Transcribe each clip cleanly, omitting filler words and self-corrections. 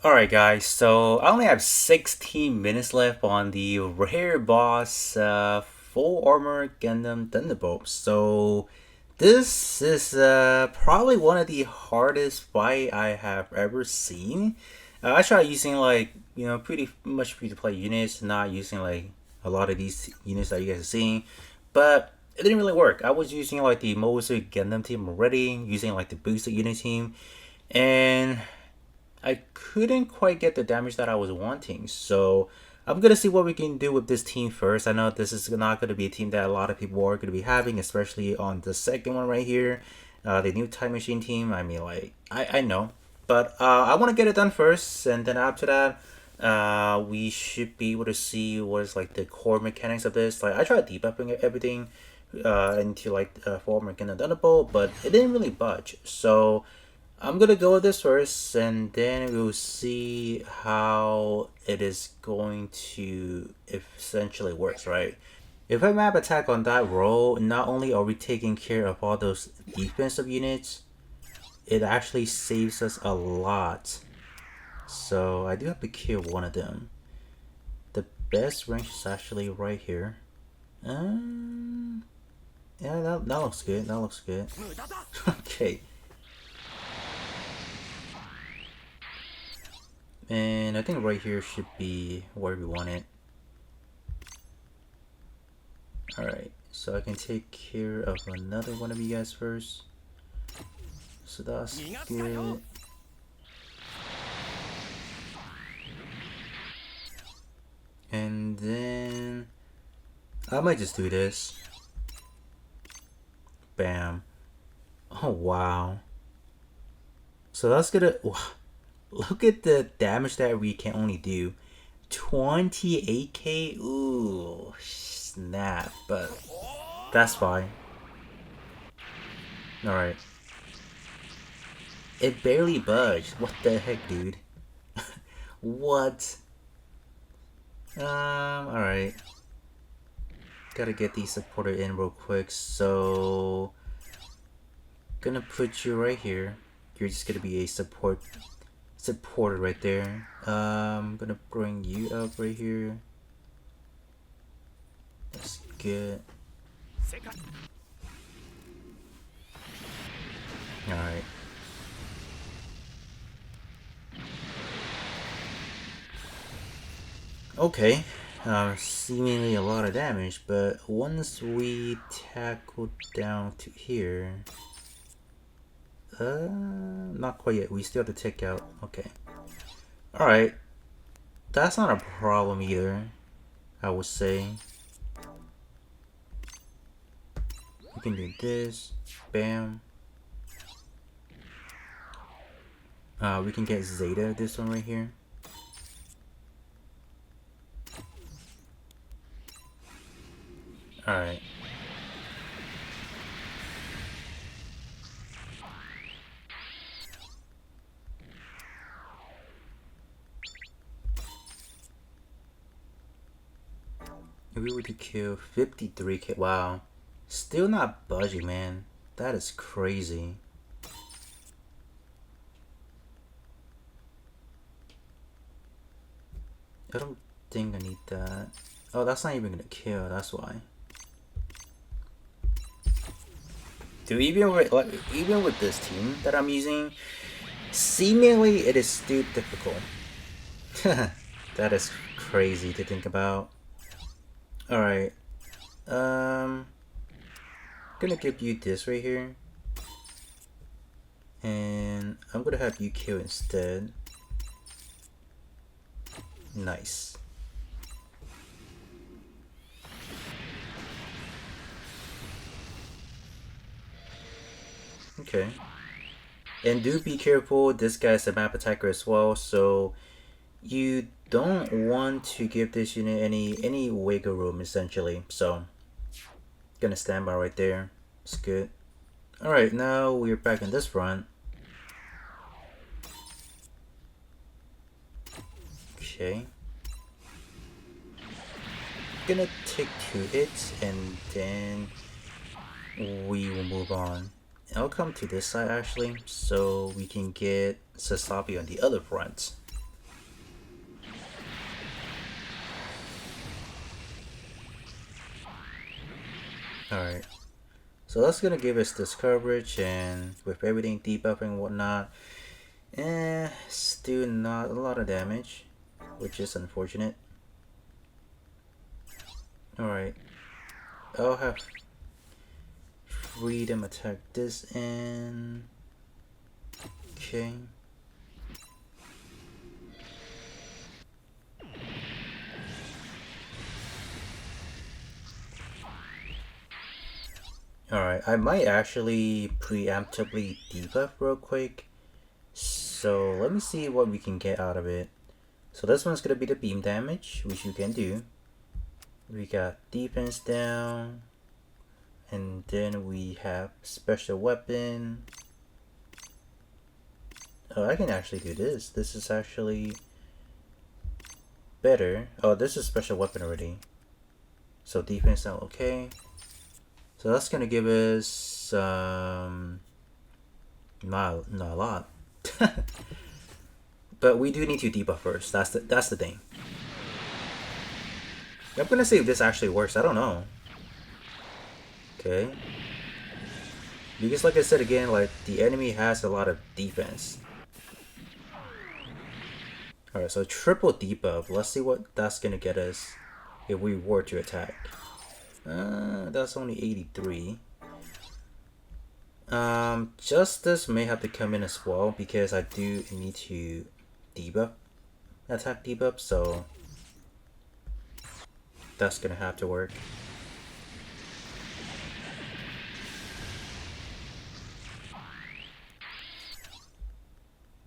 Alright guys, so I only have 16 minutes left on the rare boss full armor Gundam Thunderbolt. So this is probably one of the hardest fight I have ever seen. I tried using pretty much free to play units, not using like a lot of these units that you guys are seeing, but it didn't really work. I was using like the Mosu Gundam team already, using like the boosted unit team, and I couldn't quite get the damage that I was wanting. So I'm gonna see what we can do with this team first. I know this is not gonna be a team that a lot of people are gonna be having, especially on the second one right here, the new Time Machine team. I mean, like I know, but I want to get it done first, and then after that, we should be able to see what is like the core mechanics of this. Like I tried debuffing everything into like form and Thunderbolt, but it didn't really budge. So I'm gonna go with this first, and then we'll see how it is going to essentially works, right? If I map attack on that roll, not only are we taking care of all those defensive units, it actually saves us a lot. So I do have to kill one of them. The best range is actually right here. Yeah, that looks good. That looks good. Okay. And I think right here should be where we want it. Alright, so I can take care of another one of you guys first. So that's good. And then I might just do this. Bam. Oh wow. So that's gonna look at the damage that we can only do. 28k? Ooh, snap. But that's fine. Alright. It barely budged. What the heck, dude? What? Alright. Gotta get these supporter in real quick. So, gonna put you right here. You're just gonna be a supporter right there. I'm gonna bring you up right here. That's good. Alright. Okay. Seemingly a lot of damage, but once we tackle down to here, not quite yet. We still have to take out. Okay. Alright. That's not a problem either, I would say. We can do this. Bam. We can get Zeta, this one right here. Alright. If we were to kill 53k, wow. Still not budging, man. That is crazy. I don't think I need that. Oh, that's not even gonna kill, that's why. Dude, even with this team that I'm using, seemingly it is still difficult. That is crazy to think about. Alright. Gonna give you this right here. And I'm gonna have you kill instead. Nice. Okay. And do be careful, this guy's a map attacker as well, so you don't want to give this unit any wiggle room essentially. So gonna stand by right there. It's good. Alright, now we're back in this front. Okay. Gonna take 2 hits and then we will move on. I'll come to this side actually, so we can get Sasabi on the other front. Alright. So that's gonna give us this coverage, and with everything debuffing and whatnot, still not a lot of damage, which is unfortunate. Alright. I'll have freedom attack this in. Okay. Alright, I might actually preemptively debuff real quick. So let me see what we can get out of it. So this one's gonna be the beam damage, which you can do. We got defense down. And then we have special weapon. Oh, I can actually do this. This is actually better. Oh, this is special weapon already. So defense now, okay. So that's gonna give us not a lot. But we do need to debuff first. That's the thing. I'm gonna see if this actually works. I don't know. Okay. Because like I said again, like the enemy has a lot of defense. Alright, so triple debuff. Let's see what that's gonna get us if we were to attack. That's only 83. Justice may have to come in as well because I do need to debuff, attack debuff, so that's gonna have to work.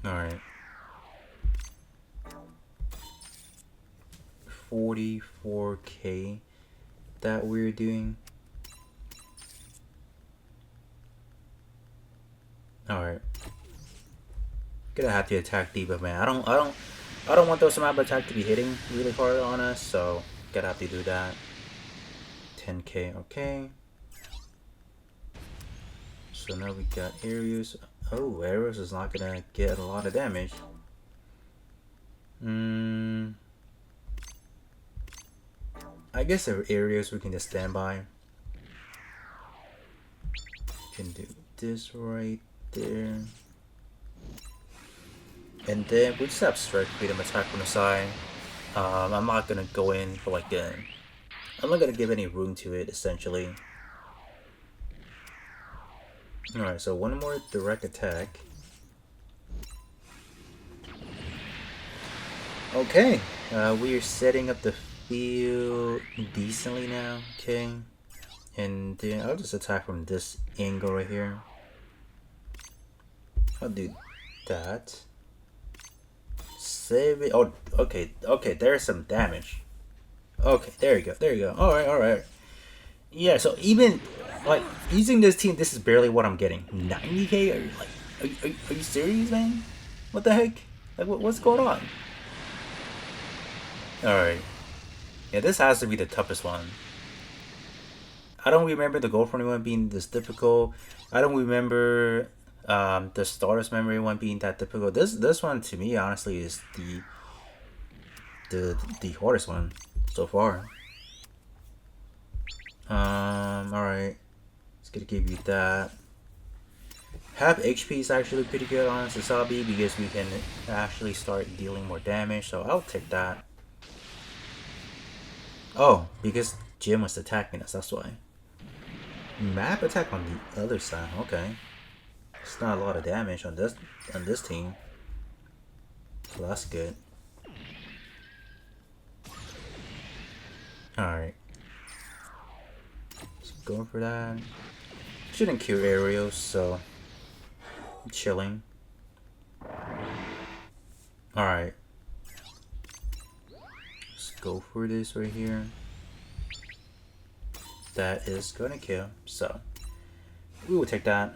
Alright. 44k that we're doing. Alright. Gonna have to attack debuff, man. I don't want those map attack to be hitting really hard on us, so gotta have to do that. 10k, okay. So now we got Arius. Oh, Arius is not gonna get a lot of damage. I guess there are areas we can just stand by. Can do this right there. And then we just have strike freedom attack from the side. I'm not gonna go in for like I'm not gonna give any room to it essentially. Alright, so one more direct attack. Okay, we are setting up the field decently now, okay? And then I'll just attack from this angle right here. I'll do that. Save it. Oh, okay, okay, there's some damage. Okay, there you go, there you go. Alright. Yeah, so even, like, using this team, this is barely what I'm getting. 90k? Are you, like, are you serious, man? What the heck? Like, what's going on? Alright. Yeah, this has to be the toughest one. I don't remember the Gold 21 being this difficult. I don't remember the Stardust Memory one being that difficult. This one, to me, honestly, is the hardest one so far. Alright. It's gonna give you that. Half HP is actually pretty good on Sasabi because we can actually start dealing more damage, so I'll take that. Oh, because Jim was attacking us, that's why. Map attack on the other side, okay. It's not a lot of damage on this team. So that's good. Alright. Let's go for that. Shouldn't kill aerials, so I'm chilling. Alright. Let's go for this right here. That is gonna kill, so we will take that.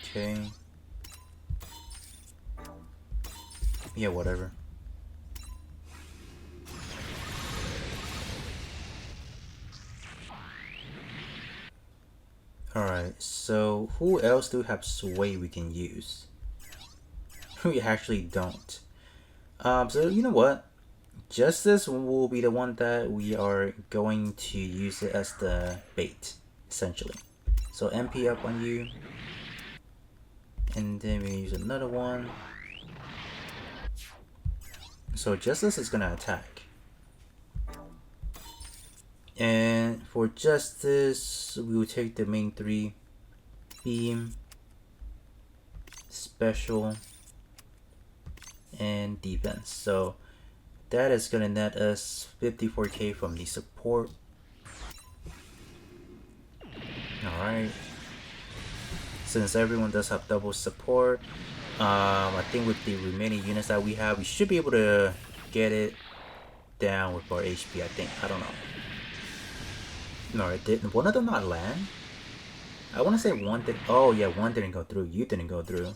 Okay. Yeah, whatever. Alright, so who else do we have sway we can use? We actually don't. So you know what? Justice will be the one that we are going to use it as the bait, essentially. So MP up on you, and then we use another one. So Justice is gonna attack. And for Justice, we will take the main three. Beam, Special, and Defense. So that is gonna net us 54k from the support. Alright. Since everyone does have double support, I think with the remaining units that we have, we should be able to get it down with our HP, I think. I don't know. No, did one of them not land? I want to say one did. Oh yeah, one didn't go through. You didn't go through.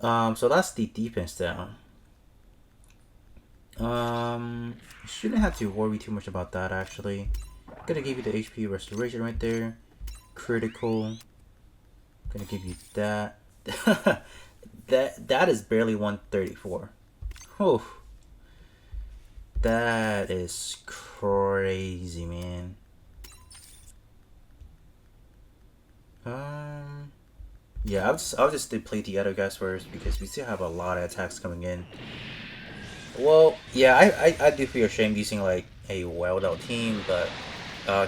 So that's the defense down. Shouldn't have to worry too much about that actually. Gonna give you the HP restoration right there. Critical. Gonna give you that. that is barely 134. Oh, that is crazy, man. Yeah, I'll just deplete the other guys first because we still have a lot of attacks coming in. Well, yeah, I do feel ashamed using like a well out team, but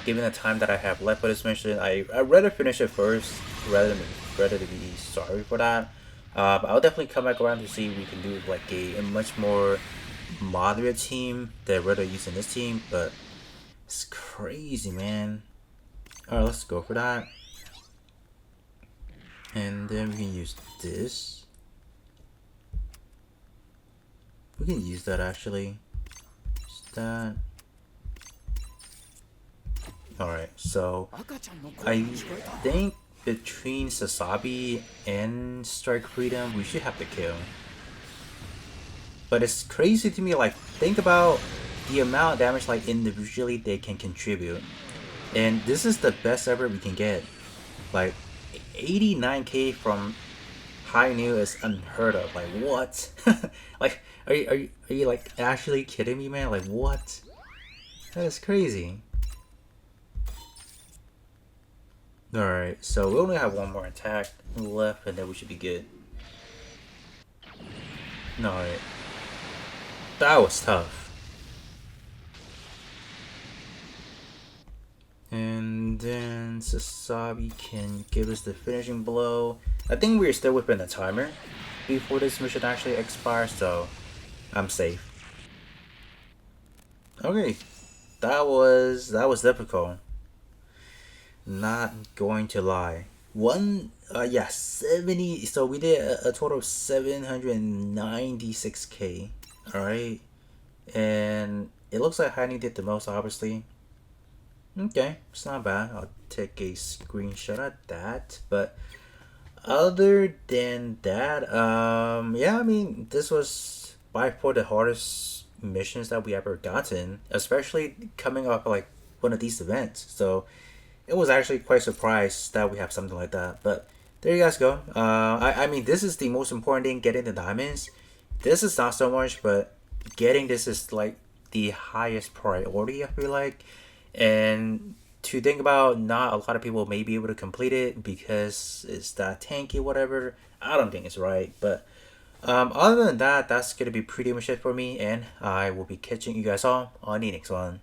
given the time that I have left for this mission, I'd rather finish it first rather than be sorry for that. But I'll definitely come back around to see if we can do like a much more moderate team than rather using this team. But it's crazy, man. Alright, let's go for that. And then we can use this. We can use that actually. Just that. Alright, so I think between Sasabi and Strike Freedom, we should have the kill. But it's crazy to me, like, think about the amount of damage like individually they can contribute. And this is the best ever we can get. Like, 89k from High New is unheard of. Like, what? Like, are you like actually kidding me, man? Like, what? That is crazy. Alright, so we only have one more attack left and then we should be good. Alright. That was tough. And then Sasabi can give us the finishing blow. I think we're still within the timer before this mission actually expires, so I'm safe. Okay, that was difficult. Not going to lie. 70. So we did a total of 796k. Alright. And it looks like Heidi did the most, obviously. Okay, it's not bad. I'll take a screenshot of that. But other than that, yeah, I mean, this was by far the hardest missions that we ever gotten, especially coming off like one of these events. So it was actually quite surprised that we have something like that. But there you guys go. I mean, this is the most important thing, getting the diamonds. This is not so much, but getting this is like the highest priority, I feel like. And to think about, not a lot of people may be able to complete it because it's that tanky, whatever. I don't think it's right. But other than that, that's going to be pretty much it for me. And I will be catching you guys all on the next one.